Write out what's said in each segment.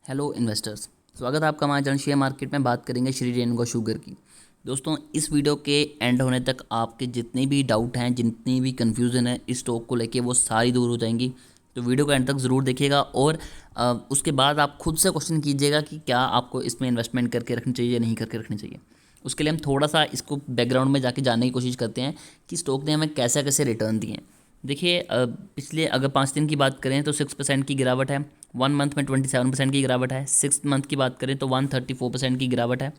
Hello investors, स्वागत है आपका हमारे चैनल शेयर मार्केट में। बात करेंगे श्री रेणुका शुगर की। दोस्तों, इस वीडियो के एंड होने तक आपके जितने भी डाउट हैं, जितनी भी कन्फ्यूज़न है इस स्टॉक को लेके, वो सारी दूर हो जाएंगी। तो वीडियो को एंड तक ज़रूर देखिएगा और उसके बाद आप खुद से क्वेश्चन कीजिएगा कि क्या आपको इसमें इन्वेस्टमेंट करके रखनी चाहिए या नहीं करके रखनी चाहिए। उसके लिए हम थोड़ा सा इसको बैकग्राउंड में जाके जानने की कोशिश करते हैं कि स्टॉक ने हमें कैसे कैसे रिटर्न दिए हैं। देखिए, पिछले अगर 5 दिन की बात करें तो 6% की गिरावट है, 1 मंथ में 27% की गिरावट है, 6 मंथ की बात करें तो 134% की गिरावट है,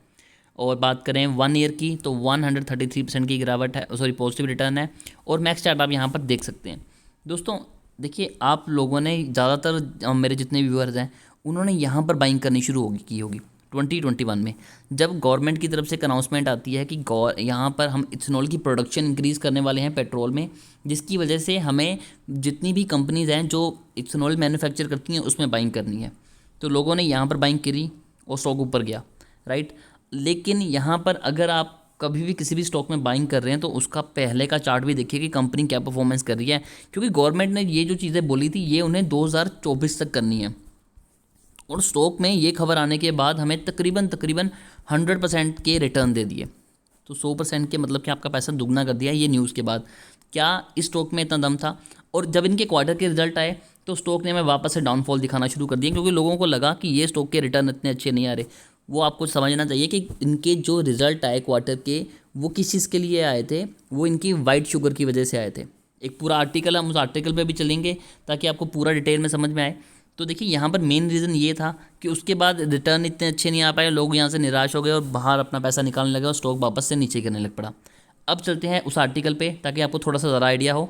और बात करें 1 ईयर की तो 133% की गिरावट है, सॉरी पॉजिटिव रिटर्न है। और मैक्स चार्ट आप यहाँ पर देख सकते हैं। दोस्तों देखिए, आप लोगों ने ज़्यादातर मेरे जितने व्यूअर्स हैं उन्होंने यहाँ पर बाइंग करनी शुरू की होगी 2021 में, जब गवर्नमेंट की तरफ से एक अनाउंसमेंट आती है कि यहाँ पर हम इथेनॉल की प्रोडक्शन इंक्रीज़ करने वाले हैं पेट्रोल में, जिसकी वजह से हमें जितनी भी कंपनीज़ हैं जो इथेनॉल मैन्युफैक्चर करती हैं उसमें बाइंग करनी है। तो लोगों ने यहाँ पर बाइंग करी और स्टॉक ऊपर गया, राइट। लेकिन यहाँ पर अगर आप कभी भी किसी भी स्टॉक में बाइंग कर रहे हैं तो उसका पहले का चार्ट भी देखिए कि कंपनी क्या परफॉर्मेंस कर रही है, क्योंकि गवर्नमेंट ने ये जो चीज़ें बोली थी ये उन्हें 2024 तक करनी है। और स्टॉक में ये खबर आने के बाद हमें तकरीबन 100% के रिटर्न दे दिए। तो 100% के मतलब कि आपका पैसा दुगना कर दिया ये न्यूज़ के बाद। क्या इस स्टॉक में इतना दम था? और जब इनके क्वार्टर के रिजल्ट आए तो स्टॉक ने हमें वापस से डाउनफॉल दिखाना शुरू कर दिया, क्योंकि लोगों को लगा कि ये स्टॉक के रिटर्न इतने अच्छे नहीं आ रहे। वो आपको समझना चाहिए कि इनके जो रिजल्ट आए क्वार्टर के, वो किस चीज़ के लिए आए थे? वो इनकी वाइट शुगर की वजह से आए थे। एक पूरा आर्टिकल, हम उस आर्टिकल पे भी चलेंगे ताकि आपको पूरा डिटेल में समझ में आए। तो देखिए, यहाँ पर मेन रीज़न ये था कि उसके बाद रिटर्न इतने अच्छे नहीं आ पाए, लोग यहाँ से निराश हो गए और बाहर अपना पैसा निकालने लगे और स्टॉक वापस से नीचे गिरने लग पड़ा। अब चलते हैं उस आर्टिकल पे ताकि आपको थोड़ा सा ज़रा आइडिया हो।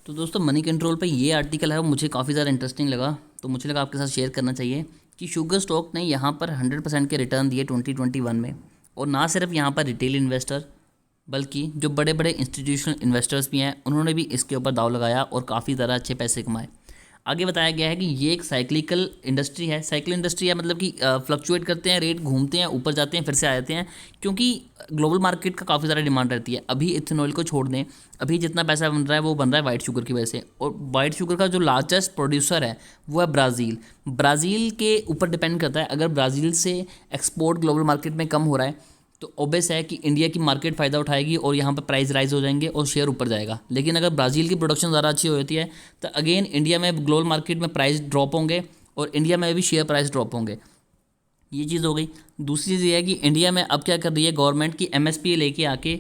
तो दोस्तों, मनी कंट्रोल पे ये आर्टिकल है, वो मुझे काफ़ी ज़्यादा इंटरेस्टिंग लगा, तो मुझे लगा आपके साथ शेयर करना चाहिए कि शुगर स्टॉक ने यहाँ पर 100% के रिटर्न दिए 2021 में। और ना सिर्फ यहाँ पर रिटेल इन्वेस्टर, बल्कि जो बड़े बड़े इंस्टीट्यूशनल इन्वेस्टर्स भी हैं उन्होंने भी इसके ऊपर दाव लगाया और काफ़ी ज़्यादा अच्छे पैसे कमाए। आगे बताया गया है कि ये एक साइक्लिकल इंडस्ट्री है। साइकिल इंडस्ट्री है मतलब कि फ्लक्चुएट करते हैं, रेट घूमते हैं, ऊपर जाते हैं फिर से आ जाते हैं, क्योंकि ग्लोबल मार्केट का काफ़ी ज़्यादा डिमांड रहती है। अभी इथेनॉल को छोड़ दें, अभी जितना पैसा बन रहा है वो बन रहा है वाइट शुगर की वजह से। और वाइट शुगर का जो लार्जेस्ट प्रोड्यूसर है वो है ब्राज़ील। ब्राज़ील के ऊपर डिपेंड करता है। अगर ब्राज़ील से एक्सपोर्ट ग्लोबल मार्केट में कम हो रहा है तो ऑब्वियस है कि इंडिया की मार्केट फ़ायदा उठाएगी और यहाँ पर प्राइस राइज हो जाएंगे और शेयर ऊपर जाएगा। लेकिन अगर ब्राज़ील की प्रोडक्शन ज़्यादा अच्छी हो जाती है तो अगेन इंडिया में ग्लोबल मार्केट में प्राइस ड्रॉप होंगे और इंडिया में भी शेयर प्राइस ड्रॉप होंगे। ये चीज़ हो गई। दूसरी चीज़ ये है कि इंडिया में अब क्या कर रही है गवर्नमेंट की, MSP लेके आके,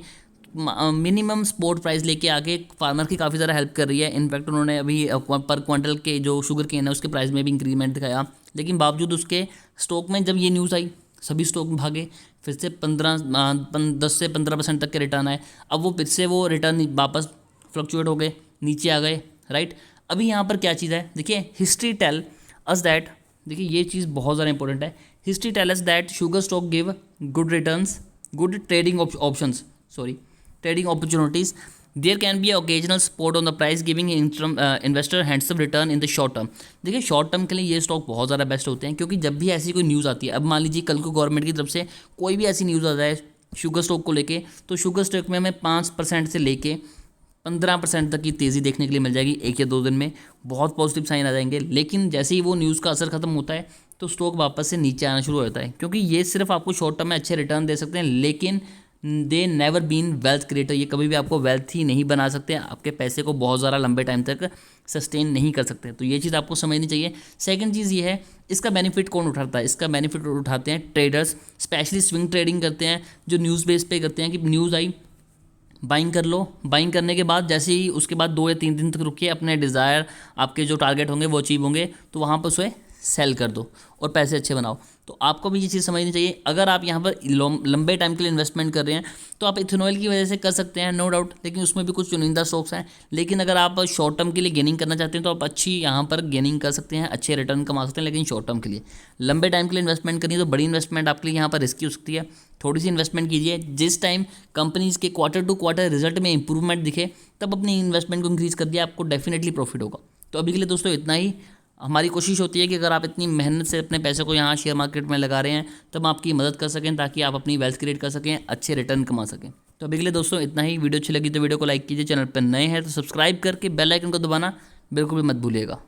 मिनिमम सपोर्ट प्राइस लेके आके फार्मर की काफ़ी ज़्यादा हेल्प कर रही है। इनफैक्ट उन्होंने अभी पर क्वांटल के जो शुगर केन है उसके प्राइस में भी इंक्रीमेंट दिखाया। लेकिन बावजूद उसके स्टॉक में जब ये न्यूज़ आई सभी स्टॉक भागे, फिर से 10 से 15% तक के रिटर्न आए। अब वो फिर से वो रिटर्न वापस फ्लक्चुएट हो गए, नीचे आ गए, राइट। अभी यहाँ पर क्या चीज़ है, देखिए, हिस्ट्री टेल अस दैट, देखिए ये चीज़ बहुत ज़्यादा इंपॉर्टेंट है। History tell us that sugar stock give good returns, good trading options, sorry trading opportunities. There can be occasional support on the price giving investor handsome return in the short term. देखिए, short term के लिए ये stock बहुत ज़्यादा best होते हैं, क्योंकि जब भी ऐसी कोई न्यूज़ आती है, अब मान लीजिए कल को गवर्नमेंट की तरफ से कोई भी ऐसी न्यूज़ आ जाए शुगर स्टॉक को लेके, तो शुगर स्टॉक में हमें 5% से लेके 15% तक की तेज़ी देखने के लिए मिल जाएगी 1 या 2 दिन में। बहुत पॉजिटिव साइन आ जाएंगे। लेकिन जैसे ही वो न्यूज़ का असर खत्म होता है तो स्टॉक वापस से नीचे आना शुरू हो जाता है, क्योंकि ये सिर्फ आपको शॉर्ट टर्म में अच्छे रिटर्न दे सकते हैं, लेकिन they never been wealth creator. ये कभी भी आपको वेल्थ ही नहीं बना सकते, आपके पैसे को बहुत ज़्यादा लंबे टाइम तक सस्टेन नहीं कर सकते। तो ये चीज़ आपको समझनी चाहिए। सेकंड चीज़ ये है, इसका बेनिफिट कौन उठाता है? इसका बेनिफिट उठाते हैं ट्रेडर्स, स्पेशली स्विंग ट्रेडिंग करते हैं, जो न्यूज़ बेस पे करते हैं कि न्यूज़ आई बाइंग कर लो, बाइंग करने के बाद जैसे ही उसके बाद 2 या 3 दिन तक रुकिए, अपने डिज़ायर, आपके जो टारगेट होंगे वो अचीव होंगे तो वहाँ पर उसे सेल कर दो और पैसे अच्छे बनाओ। तो आपको भी ये चीज़ समझनी चाहिए। अगर आप यहाँ पर लंबे टाइम के लिए इन्वेस्टमेंट कर रहे हैं तो आप इथेनॉल की वजह से कर सकते हैं, नो डाउट, लेकिन उसमें भी कुछ चुनिंदा स्टॉक्स हैं। लेकिन अगर आप शॉर्ट टर्म के लिए गेनिंग करना चाहते हैं तो आप अच्छी यहाँ पर गेनिंग कर सकते हैं, अच्छे रिटर्न कमा सकते हैं। लेकिन शॉर्ट टर्म के लिए, लंबे टाइम के लिए इन्वेस्टमेंट करनी है तो बड़ी इन्वेस्टमेंट आपके लिए यहाँ पर रिस्की हो सकती है। थोड़ी सी इन्वेस्टमेंट कीजिए, जिस टाइम कंपनीज़ के क्वार्टर टू क्वार्टर रिजल्ट में इंप्रूवमेंट दिखे तब अपनी इन्वेस्टमेंट को इंक्रीज़ कर दिया, आपको डेफिनेटली प्रॉफिट होगा। तो अभी के लिए दोस्तों इतना ही। हमारी कोशिश होती है कि अगर आप इतनी मेहनत से अपने पैसे को यहाँ शेयर मार्केट में लगा रहे हैं तो हम आपकी मदद कर सकें, ताकि आप अपनी वेल्थ क्रिएट कर सकें, अच्छे रिटर्न कमा सकें। तो अभी के लिए दोस्तों इतना ही। वीडियो अच्छी लगी तो वीडियो को लाइक कीजिए, चैनल पर नए हैं तो सब्सक्राइब करके बेल आइकन को दबाना बिल्कुल भी मत भूलिएगा।